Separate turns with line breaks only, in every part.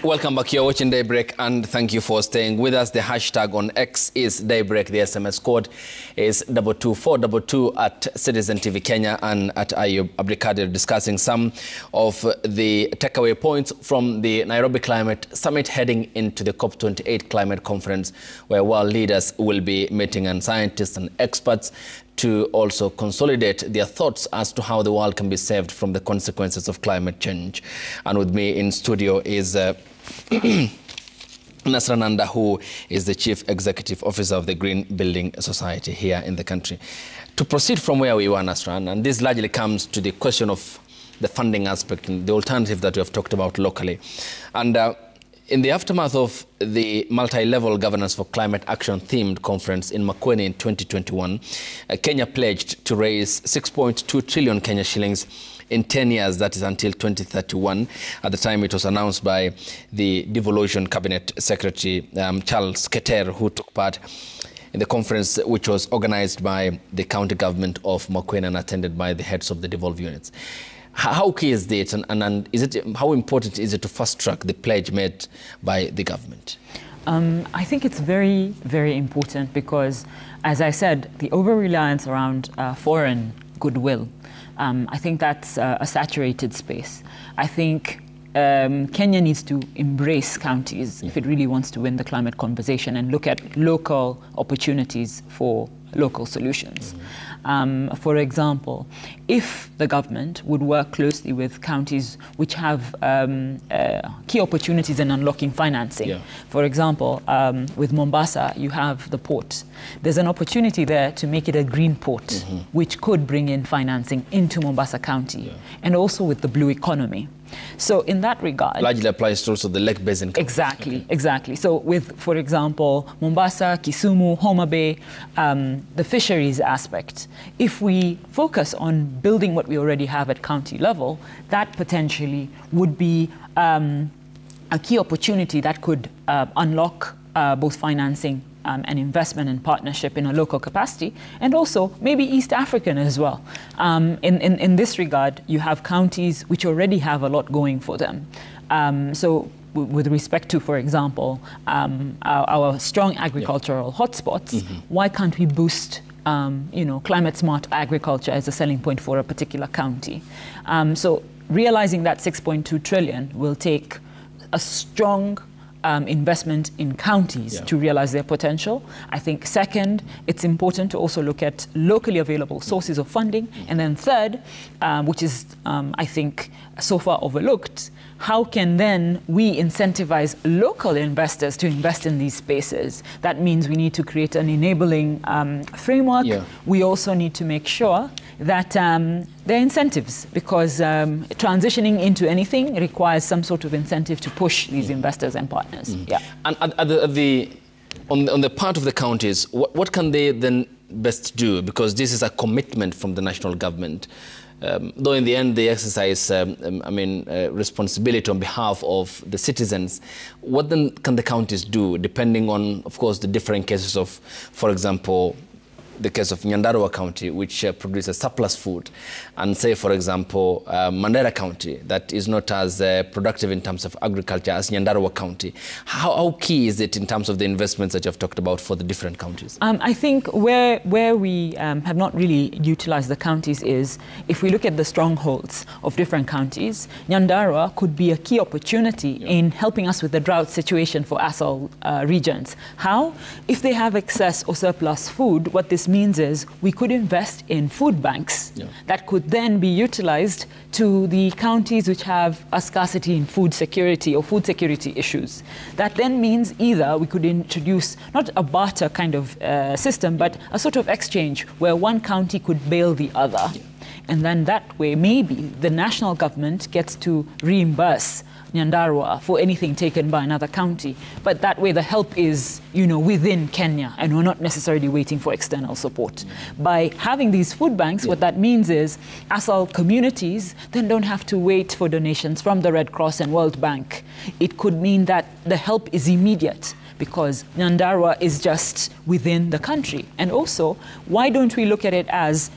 Welcome back. You're watching Daybreak, and thank you for staying with us. The hashtag on X is Daybreak. The SMS code is 22422 at Citizen TV Kenya and at Ayub Abdikadir, discussing some of the takeaway points from the Nairobi Climate Summit heading into the COP28 climate conference, where world leaders will be meeting, and scientists and experts to also consolidate their thoughts as to how the world can be saved from the consequences of climate change. And with me in studio is Nasrananda, who is the Chief Executive Officer of the Green Building Society here in the country. To proceed from where we were, Nasran, and this largely comes to the question of the funding aspect and the alternative that we have talked about locally. And in the aftermath of the multi-level governance for climate action themed conference in Makueni in 2021, Kenya pledged to raise 6.2 trillion Kenya shillings in 10 years, that is until 2031. At the time, it was announced by the Devolution Cabinet Secretary, Charles Keter, who took part in the conference, which was organized by the county government of Makueni and attended by the heads of the devolved units. How key is it, and is it, how important is it to fast-track the pledge made by the government?
I think it's very, very important because, as I said, the over-reliance around foreign goodwill, I think that's a saturated space. I think Kenya needs to embrace counties if it really wants to win the climate conversation and look at local opportunities for local solutions. For example, if the government would work closely with counties which have key opportunities in unlocking financing. For example, with Mombasa, you have the port. There's an opportunity there to make it a green port, which could bring in financing into Mombasa County, and also with the blue economy. So in that regard,
largely applies to also the Lake Basin.
Exactly, exactly. So with, for example, Mombasa, Kisumu, Homa Bay, the fisheries aspect, if we focus on building what we already have at county level, that potentially would be a key opportunity that could unlock both financing and investment and partnership in a local capacity, and also maybe East African as well. In this regard, you have counties which already have a lot going for them. So with respect to, for example, our strong agricultural hotspots, why can't we boost climate smart agriculture as a selling point for a particular county? So realizing that 6.2 trillion will take a strong investment in counties to realize their potential. I think second, it's important to also look at locally available sources of funding. And then third, which is, I think, so far overlooked, how can then we incentivize local investors to invest in these spaces? That means we need to create an enabling framework. We also need to make sure that there are incentives, because transitioning into anything requires some sort of incentive to push these investors and partners.
And on the part of the counties, what can they then best do? Because this is a commitment from the national government. Though in the end they exercise, responsibility on behalf of the citizens, what then can the counties do, depending on, of course, the different cases of, for example, the case of Nyandarua County, which produces surplus food, and say, for example, Mandera County, that is not as productive in terms of agriculture as Nyandarua County. How key is it in terms of the investments that you have talked about for the different counties? I
think where we have not really utilized the counties is, if we look at the strongholds of different counties, Nyandarua could be a key opportunity in helping us with the drought situation for ASAL regions. How? If they have excess or surplus food, what this means is we could invest in food banks that could then be utilized to the counties which have a scarcity in food security or food security issues. That then means either we could introduce not a barter kind of system, but a sort of exchange where one county could bail the other. And then that way, maybe the national government gets to reimburse Nyandarua for anything taken by another county. But that way the help is, within Kenya, and we're not necessarily waiting for external support. By having these food banks, what that means is ASAL communities then don't have to wait for donations from the Red Cross and World Bank. It could mean that the help is immediate, because Nyandarua is just within the country. And also, why don't we look at it as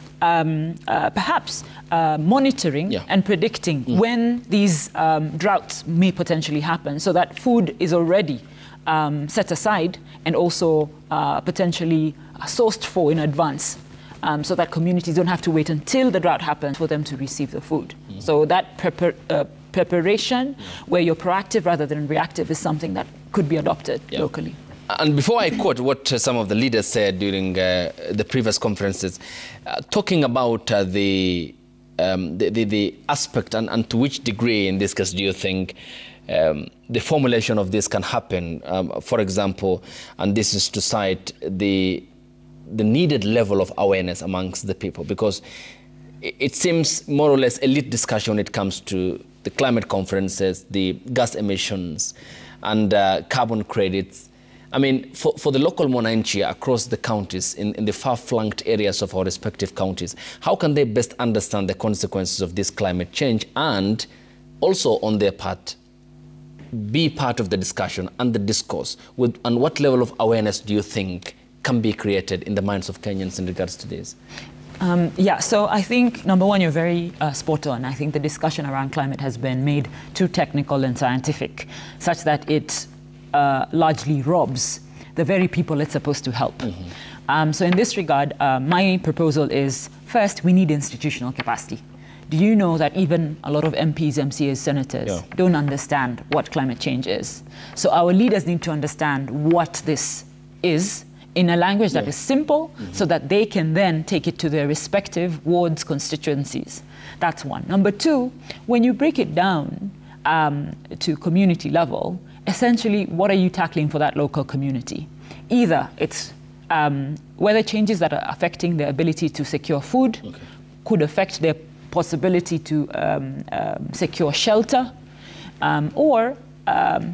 perhaps monitoring and predicting when these droughts may potentially happen, so that food is already set aside and also potentially sourced for in advance, so that communities don't have to wait until the drought happens for them to receive the food. So that preparation, where you're proactive rather than reactive, is something that could be adopted locally.
And before I quote what some of the leaders said during the previous conferences, talking about the aspect and to which degree, in this case, do you think the formulation of this can happen? For example, and this is to cite the needed level of awareness amongst the people, because it seems more or less elite discussion when it comes to the climate conferences, the gas emissions, and carbon credits. I mean, for the local Mwananchi across the counties, in the far-flanked areas of our respective counties, how can they best understand the consequences of this climate change, and also on their part, be part of the discussion and the discourse? And what level of awareness do you think can be created in the minds of Kenyans in regards to this?
So I think, number one, you're very spot on. I think the discussion around climate has been made too technical and scientific, such that it largely robs the very people it's supposed to help. So in this regard, my proposal is, first, we need institutional capacity. Do you know that even a lot of MPs, MCAs, senators don't understand what climate change is? So our leaders need to understand what this is in a language that is simple, so that they can then take it to their respective wards, constituencies. That's one. Number two, when you break it down to community level, essentially, what are you tackling for that local community? Either it's weather changes that are affecting their ability to secure food, could affect their possibility to secure shelter, or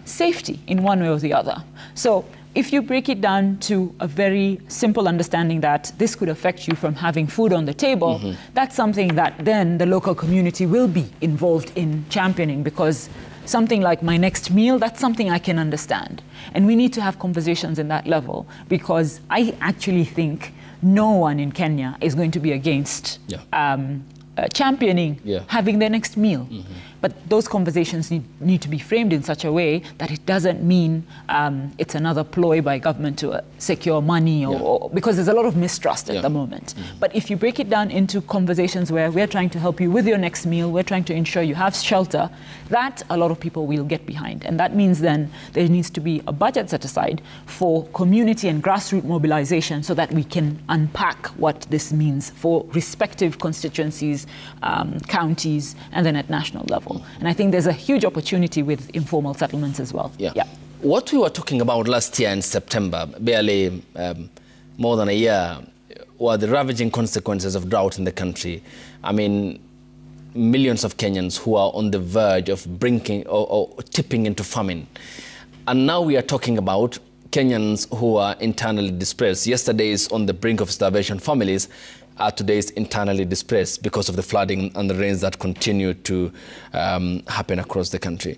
safety in one way or the other. So if you break it down to a very simple understanding that this could affect you from having food on the table, that's something that then the local community will be involved in championing, because something like my next meal, that's something I can understand. And we need to have conversations in that level, because I actually think no one in Kenya is going to be against championing having their next meal. But those conversations need to be framed in such a way that it doesn't mean it's another ploy by government to secure money, or because there's a lot of mistrust at the moment. But if you break it down into conversations where we're trying to help you with your next meal, we're trying to ensure you have shelter, that a lot of people will get behind. And that means then there needs to be a budget set aside for community and grassroots mobilization, so that we can unpack what this means for respective constituencies, counties, and then at national level. And I think there's a huge opportunity with informal settlements as well.
What we were talking about last year in September, barely more than a year, were the ravaging consequences of drought in the country. I mean, millions of Kenyans who are on the verge of brinking or tipping into famine. And now we are talking about Kenyans who are internally displaced. Yesterday's on the brink of starvation families are today's internally displaced because of the flooding and the rains that continue to happen across the country.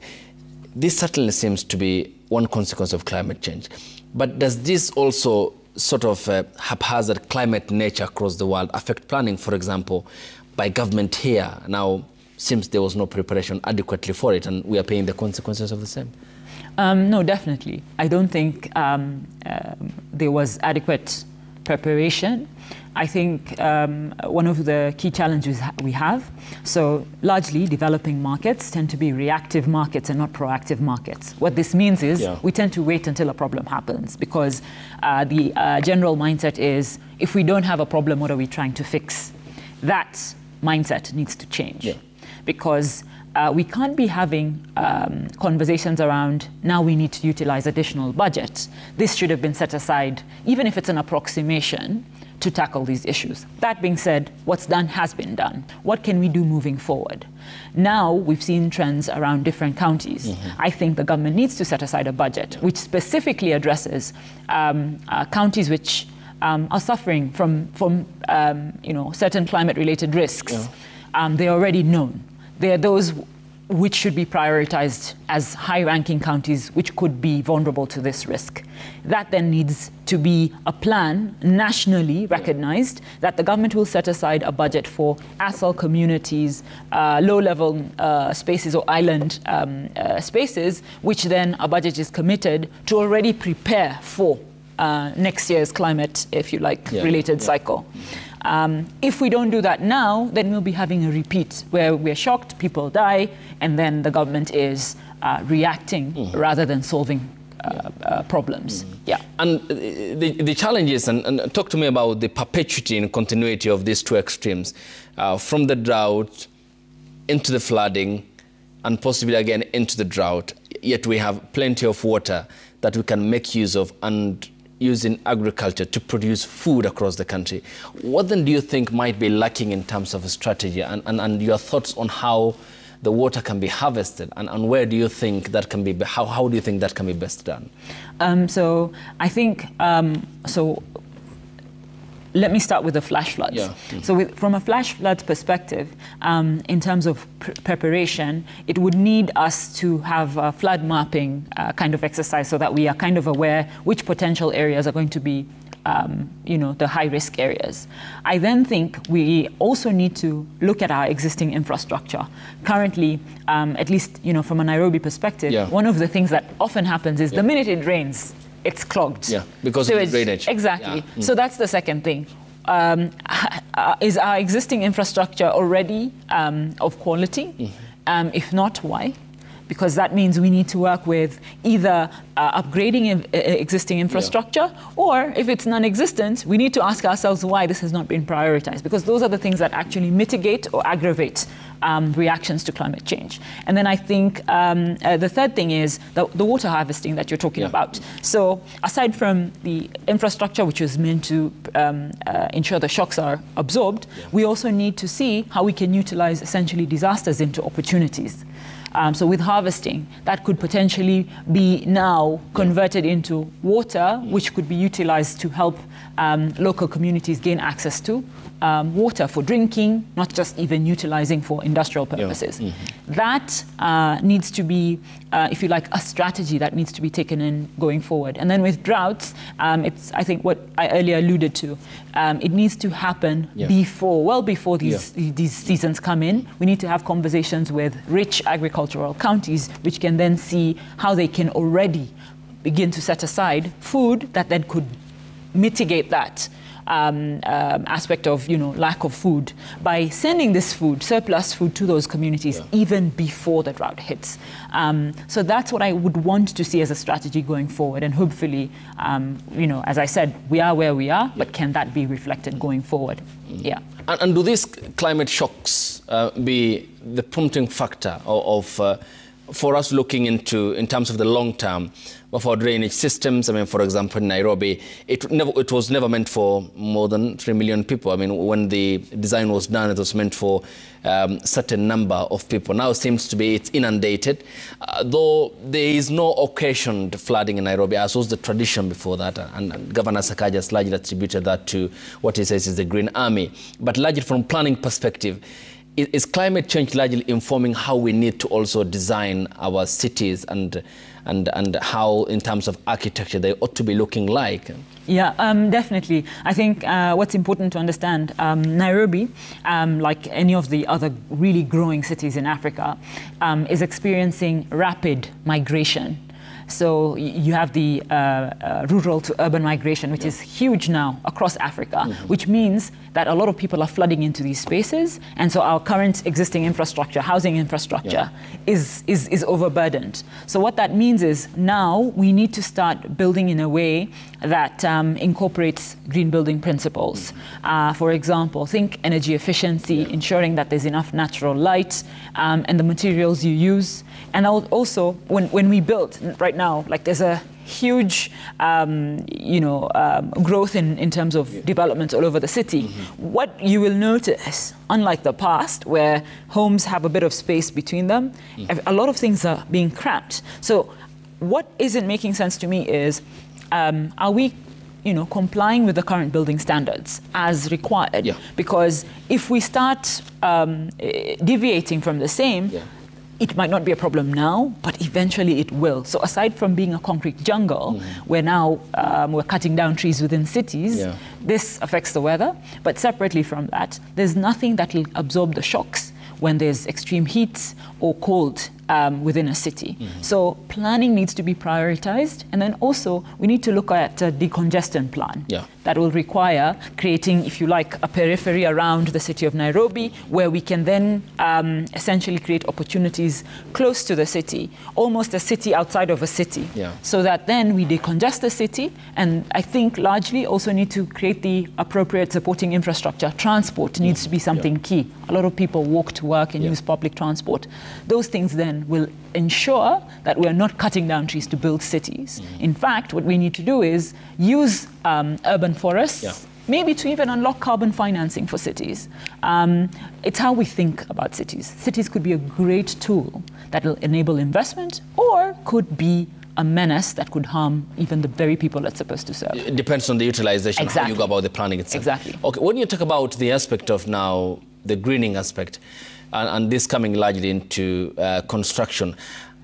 This certainly seems to be one consequence of climate change. But does this also sort of haphazard climate nature across the world affect planning, for example, by government here? Now, seems there was no preparation adequately for it, and we are paying the consequences of the same.
No, definitely. I don't think there was adequate preparation. I think one of the key challenges we have, so largely developing markets tend to be reactive markets and not proactive markets. What this means is we tend to wait until a problem happens, because the general mindset is, if we don't have a problem, what are we trying to fix? That mindset needs to change, because we can't be having conversations around, now we need to utilize additional budget. This should have been set aside, even if it's an approximation, to tackle these issues. That being said, what's done has been done. What can we do moving forward? Now we've seen trends around different counties. I think the government needs to set aside a budget which specifically addresses counties which are suffering from certain climate-related risks. They're already known. They're those which should be prioritized as high-ranking counties which could be vulnerable to this risk. That then needs to be a plan nationally recognized that the government will set aside a budget for ASL communities, low-level spaces or island spaces, which then a budget is committed to already prepare for next year's climate, if you like, related cycle. If we don't do that now, then we'll be having a repeat where we're shocked, people die, and then the government is reacting rather than solving problems.
And the challenge is, and talk to me about the perpetuity and continuity of these two extremes, from the drought into the flooding, and possibly again into the drought, yet we have plenty of water that we can make use of and use in agriculture to produce food across the country. What then do you think might be lacking in terms of a strategy, and your thoughts on how the water can be harvested, and where do you think that can be, how do you think that can be best done?
So I think, let me start with the flash floods. So from a flash flood perspective, in terms of preparation, it would need us to have a flood mapping kind of exercise so that we are kind of aware which potential areas are going to be the high-risk areas. I then think we also need to look at our existing infrastructure. Currently, at least from a Nairobi perspective, one of the things that often happens is the minute it rains, it's clogged.
Because of the drainage.
Exactly. So that's the second thing. Is our existing infrastructure already of quality? If not, why? Because that means we need to work with either upgrading existing infrastructure, or if it's non-existent, we need to ask ourselves why this has not been prioritized, because those are the things that actually mitigate or aggravate reactions to climate change. And then I think the third thing is the water harvesting that you're talking about. So aside from the infrastructure, which is meant to ensure the shocks are absorbed, we also need to see how we can utilize essentially disasters into opportunities. So with harvesting, that could potentially be now converted into water, which could be utilized to help local communities gain access to water for drinking, not just even utilizing for industrial purposes. That needs to be, if you like, a strategy that needs to be taken in going forward. And then with droughts, it's, I think, what I earlier alluded to. It needs to happen before, well before these seasons come in. We need to have conversations with rich agricultural counties, which can then see how they can already begin to set aside food that then could mitigate that aspect of lack of food by sending this food, surplus food, to those communities even before the drought hits. So that's what I would want to see as a strategy going forward, and hopefully, as I said, we are where we are, but can that be reflected going forward?
And do these climate shocks be the prompting factor for us looking into, in terms of the long term, of our drainage systems? I mean, for example, in Nairobi, it was never meant for more than 3 million people. I mean, when the design was done, it was meant for certain number of people. Now it seems to be it's inundated, though there is no occasioned flooding in Nairobi, as was the tradition before that. And Governor Sakaja has largely attributed that to what he says is the Green Army. But largely from planning perspective, is climate change largely informing how we need to also design our cities and how, in terms of architecture, they ought to be looking like?
Definitely. I think what's important to understand, Nairobi, like any of the other really growing cities in Africa, is experiencing rapid migration. So you have the rural to urban migration, which is huge now across Africa, which means that a lot of people are flooding into these spaces. And so our current existing infrastructure, housing infrastructure, is overburdened. So what that means is now we need to start building in a way that incorporates green building principles. For example, think energy efficiency, ensuring that there's enough natural light and the materials you use. And also, when we build right now, like there's a huge, growth in terms of development all over the city. What you will notice, unlike the past, where homes have a bit of space between them, a lot of things are being cramped. So what isn't making sense to me is, are we complying with the current building standards as required? Because if we start deviating from the same, it might not be a problem now, but eventually it will. So aside from being a concrete jungle, where now we're cutting down trees within cities, this affects the weather. But separately from that, there's nothing that will absorb the shocks when there's extreme heat or cold within a city. So planning needs to be prioritized. And then also we need to look at a decongestion plan that will require creating, if you like, a periphery around the city of Nairobi, where we can then essentially create opportunities close to the city, almost a city outside of a city, so that then we decongest the city. And I think largely also need to create the appropriate supporting infrastructure. Transport needs to be something key. A lot of people walk to work and use public transport. Those things then will ensure that we're not cutting down trees to build cities. In fact, what we need to do is use urban forests, maybe to even unlock carbon financing for cities. It's how we think about cities. Cities could be a great tool that will enable investment, or could be a menace that could harm even the very people it's supposed to serve. It
depends on the utilization, how you go about the planning itself.
Exactly.
Okay, when you talk about the aspect of now, the greening aspect, and this coming largely into construction,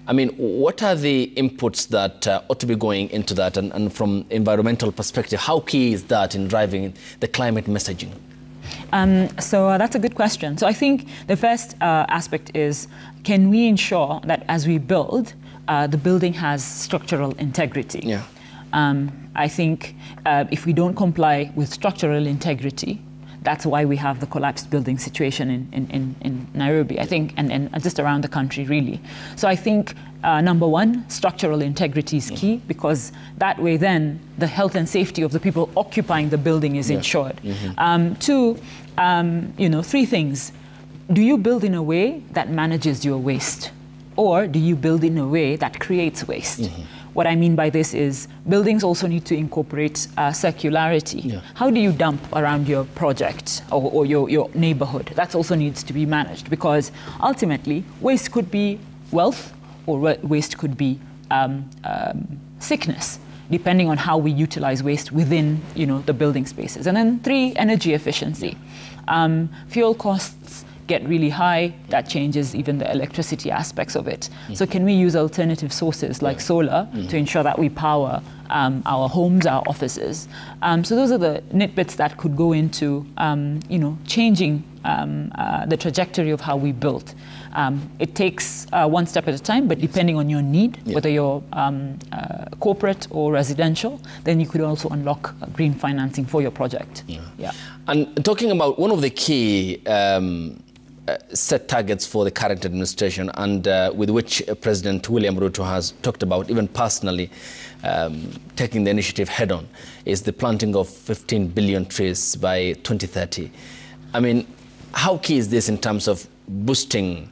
I mean, what are the inputs that ought to be going into that? And from environmental perspective, how key is that in driving the climate messaging?
So that's a good question. So I think the first aspect is, can we ensure that as we build, the building has structural integrity? I think if we don't comply with structural integrity, that's why we have the collapsed building situation in Nairobi, I think, and just around the country, really. So I think, number one, structural integrity is key, because that way then the health and safety of the people occupying the building is ensured. Two, three things. Do you build in a way that manages your waste? Or do you build in a way that creates waste? What I mean by this is buildings also need to incorporate circularity. How do you dump around your project or your neighborhood? That also needs to be managed, because ultimately waste could be wealth, or waste could be sickness, depending on how we utilize waste within the building spaces. And then three, energy efficiency. Fuel costs get really high, that changes even the electricity aspects of it. So can we use alternative sources like solar to ensure that we power our homes, our offices? So those are the nitbits that could go into changing the trajectory of how we build. It takes one step at a time, but depending on your need, whether you're corporate or residential, then you could also unlock green financing for your project.
And talking about one of the key set targets for the current administration, and with which President William Ruto has talked about, even personally taking the initiative head on, is the planting of 15 billion trees by 2030. I mean, how key is this in terms of boosting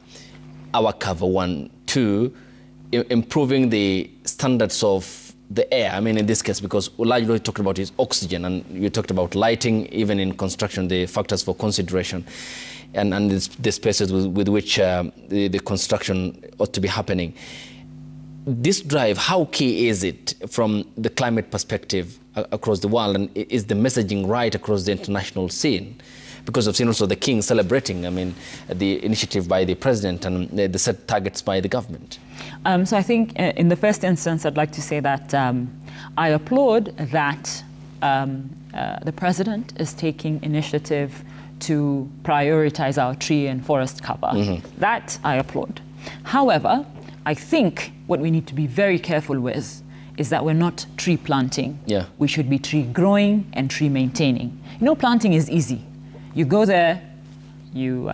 our cover, one? Two, improving the standards of the air? I mean, in this case, because largely what you talked about is oxygen, and you talked about lighting, even in construction, the factors for consideration, and the spaces with which the construction ought to be happening. This drive, how key is it from the climate perspective across the world, and is the messaging right across the international scene? Because I've seen also the King celebrating, I mean, the initiative by the president and the set targets by the government.
So I think in the first instance, I'd like to say that I applaud that the president is taking initiative to prioritize our tree and forest cover. That I applaud. However, I think what we need to be very careful with is that we're not tree planting. We should be tree growing and tree maintaining. Planting is easy. You go there, you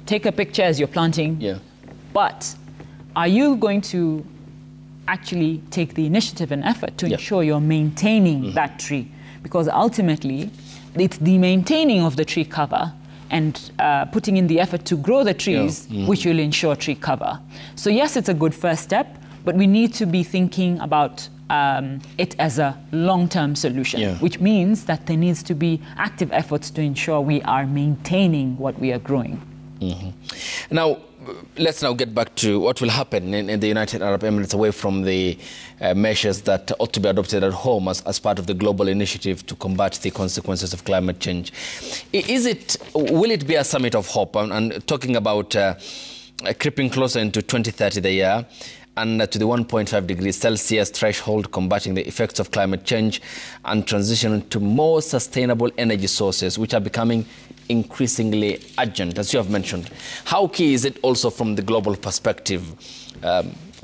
take a picture as you're planting, but are you going to actually take the initiative and effort to ensure you're maintaining that tree? Because ultimately, it's the maintaining of the tree cover and putting in the effort to grow the trees which will ensure tree cover. So yes, it's a good first step, but we need to be thinking about it as a long-term solution, which means that there needs to be active efforts to ensure we are maintaining what we are growing.
Now, let's now get back to what will happen in the United Arab Emirates, away from the measures that ought to be adopted at home as part of the global initiative to combat the consequences of climate change. Will it be a summit of hope? And talking about creeping closer into 2030 the year, and to the 1.5 degrees Celsius threshold, combating the effects of climate change and transition to more sustainable energy sources, which are becoming increasingly urgent, as you have mentioned. How key is it also from the global perspective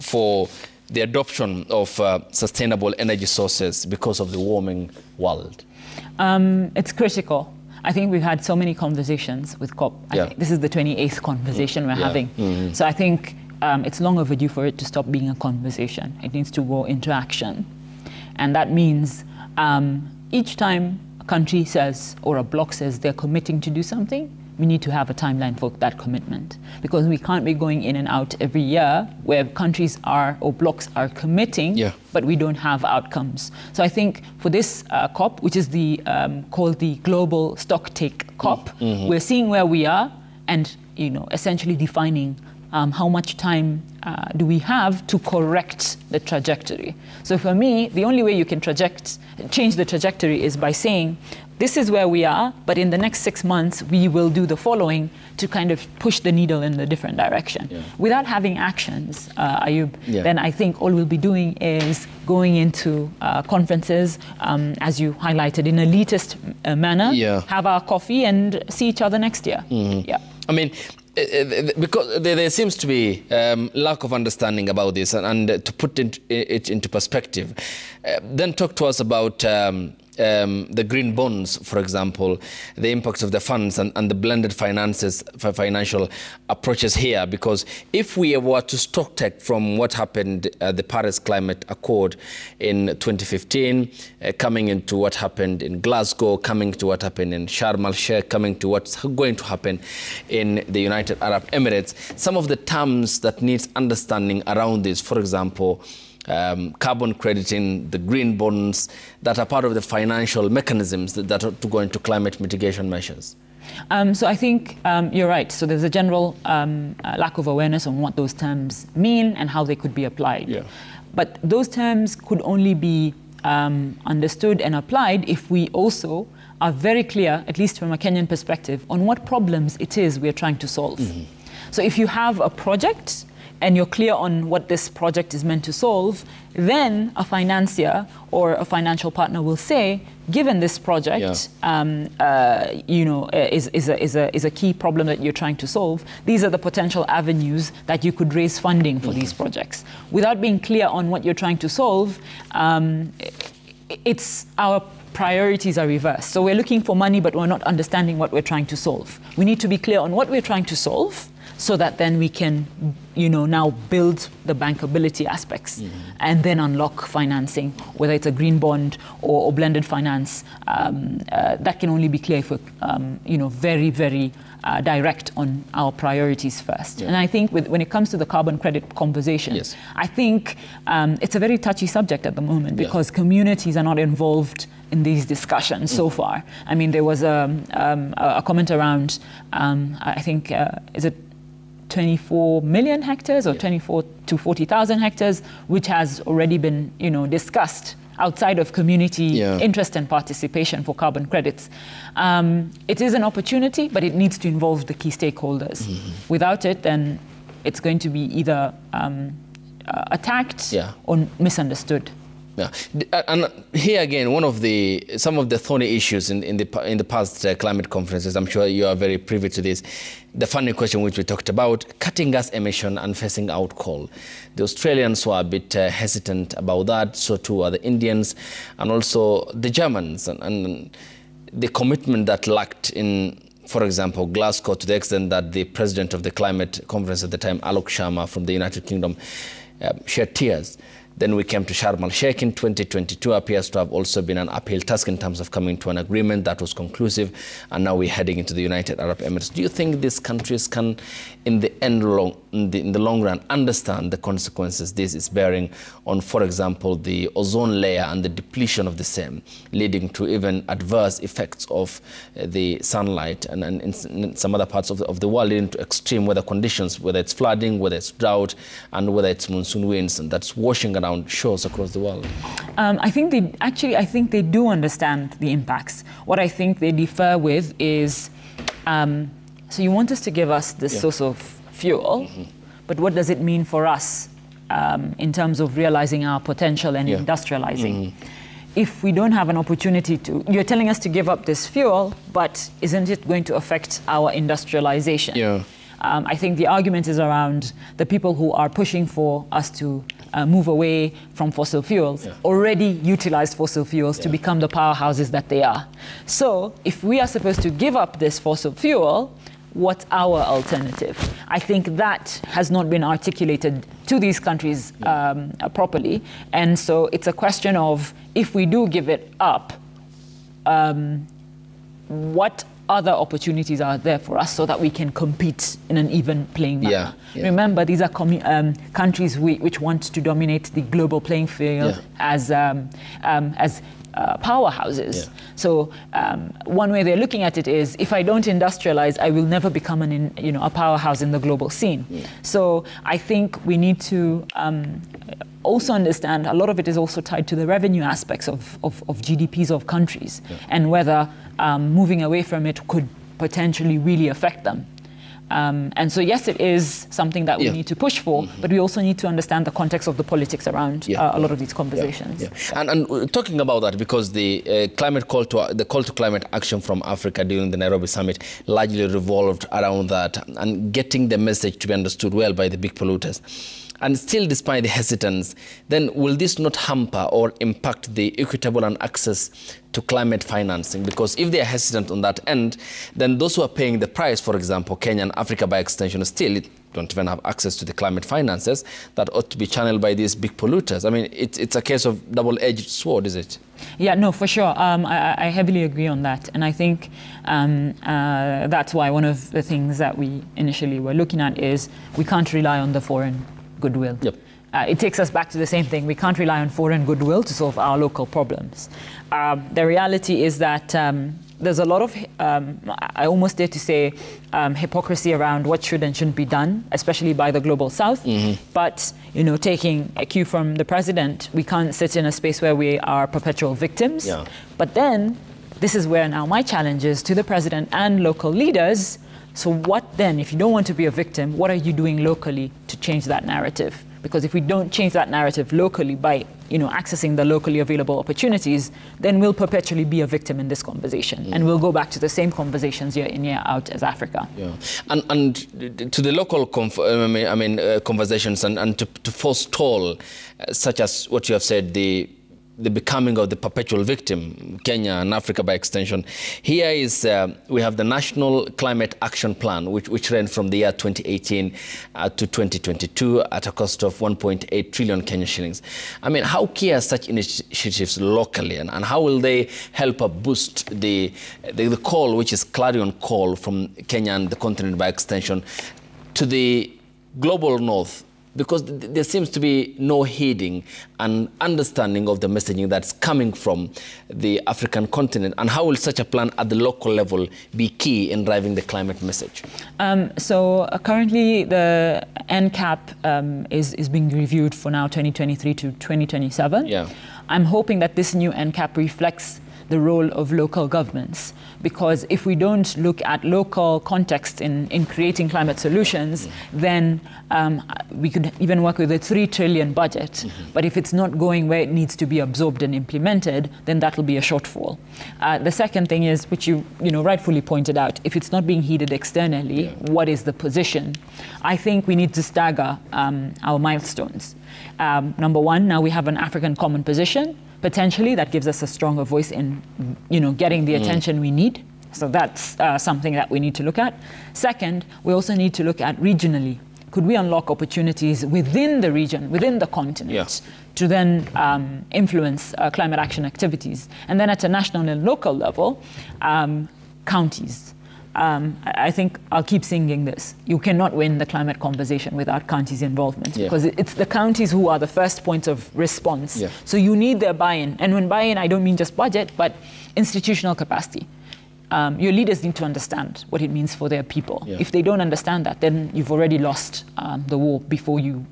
for the adoption of sustainable energy sources because of the warming world?
It's critical. I think we've had so many conversations with COP. I think this is the 28th conversation we're having. So I think it's long overdue for it to stop being a conversation. It needs to go into action. And that means each time a country says, or a bloc says they're committing to do something, we need to have a timeline for that commitment. Because we can't be going in and out every year where countries are, or blocs are committing, but we don't have outcomes. So I think for this COP, which is the called the Global Stocktake COP, we're seeing where we are and essentially defining how much time do we have to correct the trajectory. So for me, the only way you can change the trajectory is by saying, this is where we are, but in the next 6 months, we will do the following to kind of push the needle in a different direction. Without having actions, Ayub, then I think all we'll be doing is going into conferences, as you highlighted, in an elitist manner, have our coffee and see each other next year.
I mean, because there seems to be lack of understanding about this, and to put it into perspective, then talk to us about the green bonds, for example, the impacts of the funds and the blended finances for financial approaches here. Because if we were to stock take from what happened at the Paris Climate Accord in 2015, coming into what happened in Glasgow, coming to what happened in Sharm el-Sheikh, coming to what's going to happen in the United Arab Emirates, some of the terms that needs understanding around this, for example, carbon crediting, the green bonds, that are part of the financial mechanisms that are to go into climate mitigation measures?
So I think you're right. So there's a general lack of awareness on what those terms mean and how they could be applied. But those terms could only be understood and applied if we also are very clear, at least from a Kenyan perspective, on what problems it is we're trying to solve. So if you have a project and you're clear on what this project is meant to solve, then a financier or a financial partner will say, given this project, is a key problem that you're trying to solve, these are the potential avenues that you could raise funding for these projects. Without being clear on what you're trying to solve, it's our priorities are reversed. So we're looking for money, but we're not understanding what we're trying to solve. We need to be clear on what we're trying to solve, so that then we can, now build the bankability aspects and then unlock financing, whether it's a green bond or blended finance. That can only be clear if we're, very, very direct on our priorities first. And I think when it comes to the carbon credit conversation, I think it's a very touchy subject at the moment because communities are not involved in these discussions so far. I mean, there was a comment around, I think, is it 24 million hectares or 24 to 40,000 hectares, which has already been, discussed outside of community interest and participation for carbon credits. It is an opportunity, but it needs to involve the key stakeholders. Without it, then it's going to be either attacked or misunderstood.
And here again, some of the thorny issues in the past climate conferences, I'm sure you are very privy to this, the funding question which we talked about, cutting gas emission and phasing out coal. The Australians were a bit hesitant about that, so too are the Indians, and also the Germans, and the commitment that lacked in, for example, Glasgow, to the extent that the president of the climate conference at the time, Alok Sharma from the United Kingdom, shed tears. Then we came to Sharm el-Sheikh in 2022, appears to have also been an uphill task in terms of coming to an agreement that was conclusive, and now we're heading into the United Arab Emirates. Do you think these countries can, in the long run, understand the consequences this is bearing on, for example, the ozone layer and the depletion of the same, leading to even adverse effects of the sunlight, and in some other parts of the world, leading to extreme weather conditions, whether it's flooding, whether it's drought, and whether it's monsoon winds, and that's washing around shores across the world?
I think they do understand the impacts. What I think they differ with is, so you want us to give us this source of fuel, but what does it mean for us in terms of realizing our potential and industrializing? If we don't have an opportunity to, you're telling us to give up this fuel, but isn't it going to affect our industrialization?
Yeah.
I think the argument is around the people who are pushing for us to move away from fossil fuels already utilized fossil fuels to become the powerhouses that they are. So if we are supposed to give up this fossil fuel, what's our alternative? I think that has not been articulated to these countries properly. And so it's a question of, if we do give it up, what other opportunities are there for us so that we can compete in an even playing manner? Remember, these are countries which want to dominate the global playing field as powerhouses. So one way they're looking at it is, if I don't industrialize, I will never become a powerhouse in the global scene. So I think we need to also understand a lot of it is also tied to the revenue aspects of GDPs of countries, and whether moving away from it could potentially really affect them. And so, yes, it is something that we need to push for, but we also need to understand the context of the politics around a lot of these conversations.
And talking about that, because the call to climate action from Africa during the Nairobi summit largely revolved around that and getting the message to be understood well by the big polluters. And still, despite the hesitance, then will this not hamper or impact the equitable and access to climate financing? Because if they are hesitant on that end, then those who are paying the price, for example, Kenya and Africa by extension, still don't even have access to the climate finances that ought to be channeled by these big polluters. I mean, it's a case of double-edged sword, is it?
Yeah, no, for sure. I heavily agree on that. And I think that's why one of the things that we initially were looking at is we can't rely on the foreign goodwill. It takes us back to the same thing. We can't rely on foreign goodwill to solve our local problems. The reality is that there's a lot of, I almost dare to say, hypocrisy around what should and shouldn't be done, especially by the global south. But, taking a cue from the president, we can't sit in a space where we are perpetual victims. But then, this is where now my challenge is to the president and local leaders. So what then, if you don't want to be a victim, what are you doing locally to change that narrative? Because if we don't change that narrative locally by, accessing the locally available opportunities, then we'll perpetually be a victim in this conversation. And we'll go back to the same conversations year in, year out as Africa.
And to the local conversations and to forestall, such as what you have said, the becoming of the perpetual victim, Kenya and Africa by extension. Here is, we have the National Climate Action Plan, which ran from the year 2018 to 2022 at a cost of 1.8 trillion Kenya shillings. I mean, how key are such initiatives locally, and how will they help boost the call, which is clarion call from Kenya and the continent by extension, to the global north? Because there seems to be no heeding and understanding of the messaging that's coming from the African continent. And how will such a plan at the local level be key in driving the climate message?
So currently the NCAP is being reviewed for now 2023 to 2027. I'm hoping that this new NCAP reflects the role of local governments, because if we don't look at local context in creating climate solutions, then we could even work with a 3 trillion budget, but if it's not going where it needs to be absorbed and implemented, then that will be a shortfall. The second thing is, which you rightfully pointed out, if it's not being heeded externally, what is the position? I think we need to stagger our milestones. Number one, now we have an African common position. Potentially, that gives us a stronger voice in, getting the attention we need. So that's something that we need to look at. Second, we also need to look at regionally. Could we unlock opportunities within the region, within the continent, to then influence climate action activities? And then at a national and local level, counties. I think I'll keep singing this. You cannot win the climate conversation without counties' involvement, because it's the counties who are the first point of response. So you need their buy-in. And when buy-in, I don't mean just budget, but institutional capacity. Your leaders need to understand what it means for their people. If they don't understand that, then you've already lost the war before you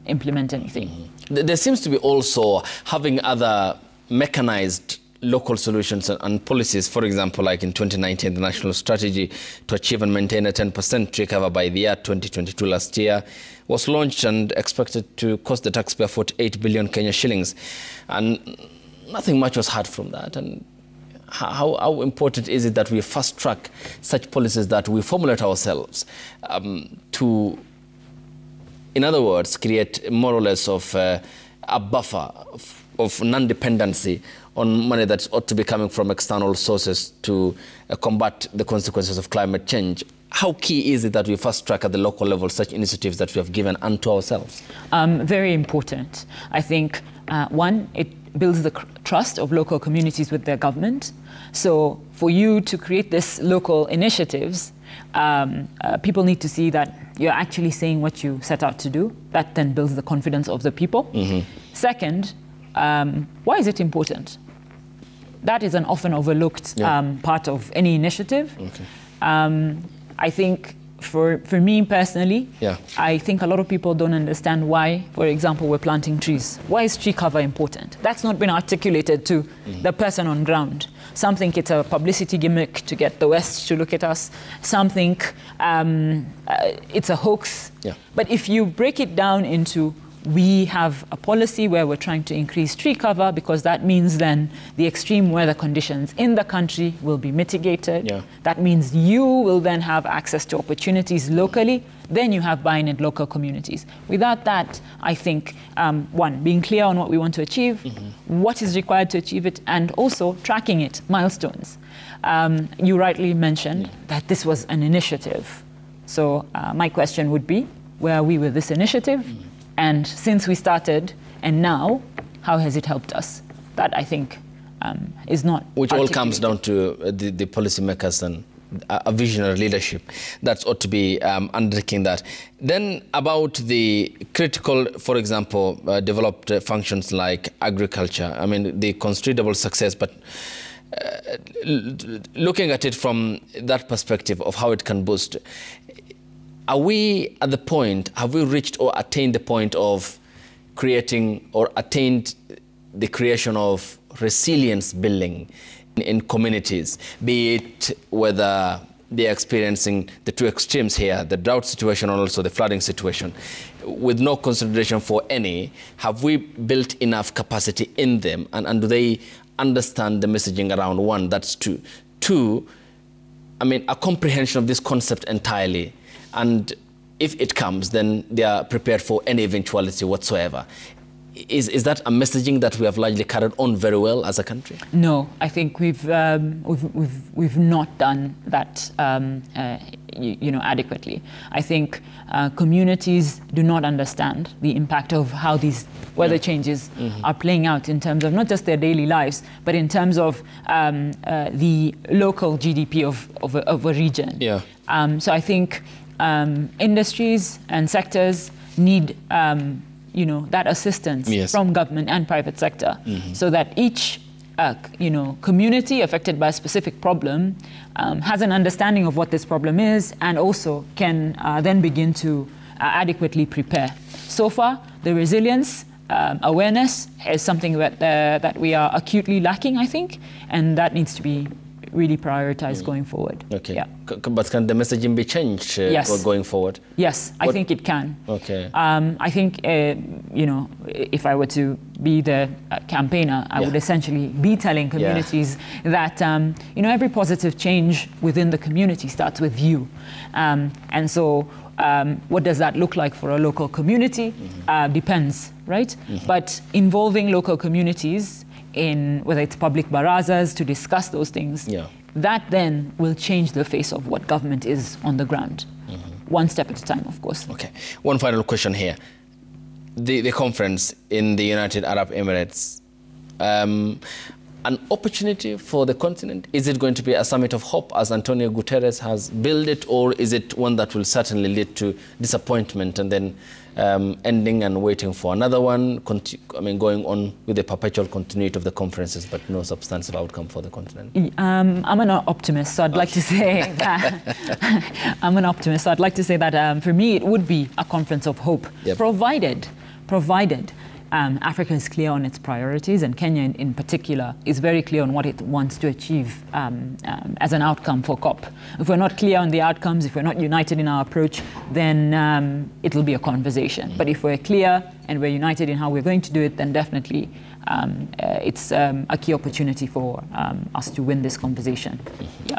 implement anything.
There seems to be also having other mechanized local solutions and policies. For example, like in 2019, the national strategy to achieve and maintain a 10% tree cover by the year 2022 last year was launched and expected to cost the taxpayer 48 billion Kenya shillings. And nothing much was heard from that. And how important is it that we fast track such policies that we formulate ourselves to, in other words, create more or less of a buffer of non-dependency on money that ought to be coming from external sources to combat the consequences of climate change? How key is it that we fast track at the local level such initiatives that we have given unto ourselves?
Very important. I think, one, it builds the trust of local communities with their government. So for you to create this local initiatives, people need to see that you're actually saying what you set out to do. That then builds the confidence of the people. Mm-hmm. Second, why is it important? That is an often overlooked part of any initiative. Okay. I think for me personally, I think a lot of people don't understand why, for example, we're planting trees. Why is tree cover important? That's not been articulated to the person on ground. Some think it's a publicity gimmick to get the West to look at us. Some think it's a hoax. Yeah. But if you break it down into, we have a policy where we're trying to increase tree cover because that means then the extreme weather conditions in the country will be mitigated. Yeah. That means you will then have access to opportunities locally. Then you have buy-in in local communities. Without that, I think, one, being clear on what we want to achieve, what is required to achieve it, and also tracking it, milestones. You rightly mentioned that this was an initiative. So my question would be, where are we with this initiative? And since we started, and now, how has it helped us? That, I think, is not
Which all comes down to the policymakers and a visionary leadership that ought to be undertaking that. Then about the critical, for example, developed functions like agriculture. I mean, the considerable success, but looking at it from that perspective of how it can boost, are we at the point, have we reached or attained the point of creating or attained the creation of resilience building in communities, be it whether they're experiencing the two extremes here, the drought situation and also the flooding situation, with no consideration for any? Have we built enough capacity in them, and do they understand the messaging around? One, that's two. Two, I mean, a comprehension of this concept entirely. And if it comes, then they are prepared for any eventuality whatsoever. Is that a messaging that we have largely carried on very well as a country? No,
I think we've not done that adequately. I think communities do not understand the impact of how these weather changes are playing out in terms of not just their daily lives, but in terms of the local GDP of a region. Yeah. So I think industries and sectors need that assistance from government and private sector, so that each community affected by a specific problem has an understanding of what this problem is, and also can then begin to adequately prepare. So far, the resilience awareness is something that we are acutely lacking, I think, and that needs to be really prioritized going forward. Okay. Yeah.
But can the messaging be changed going forward?
Yes, I think it can. Okay. I think, if I were to be the campaigner, I would essentially be telling communities that, every positive change within the community starts with you. And so what does that look like for a local community? Depends, right? But involving local communities in whether it's public barazas to discuss those things, that then will change the face of what government is on the ground. One step at a time, of course. Okay.
One final question here. The conference in the United Arab Emirates, an opportunity for the continent? Is it going to be a summit of hope, as Antonio Guterres has billed it, or is it one that will certainly lead to disappointment and then ending and waiting for another one, going on with the perpetual continuity of the conferences, but no substantive outcome for the continent?
I'm an optimist, so I'd like to say that I'm an optimist, so I'd like to say that for me it would be a conference of hope, provided Africa is clear on its priorities, and Kenya in particular is very clear on what it wants to achieve as an outcome for COP. If we're not clear on the outcomes, if we're not united in our approach, then it'll be a conversation. But if we're clear and we're united in how we're going to do it, then definitely it's a key opportunity for us to win this conversation. Yeah.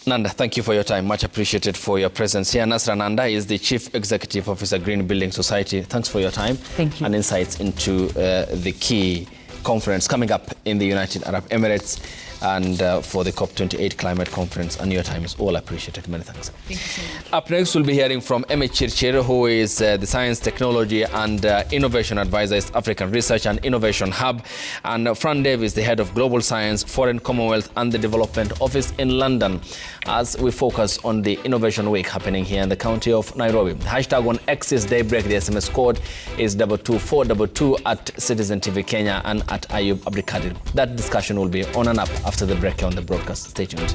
Nanda, thank you for your time. Much appreciated for your presence here. Nasra Nanda is the Chief Executive Officer, Green Building Society. Thanks for your time.
Thank you.
And insights into the key conference coming up in the United Arab Emirates and for the COP28 climate conference. And your time is all appreciated. Many thanks.
Thank you so much.
Up next, we'll be hearing from Eme Chirchir, who is the Science, Technology and Innovation Advisor at African Research and Innovation Hub. And Fran Dave is the Head of Global Science, Foreign Commonwealth and the Development Office in London, as we focus on the Innovation Week happening here in the county of Nairobi. Hashtag on X is Daybreak. The SMS code is 22422 at Citizen TV Kenya and at Ayub Abdikadir. That discussion will be on and up after the break on the broadcast. Stay tuned.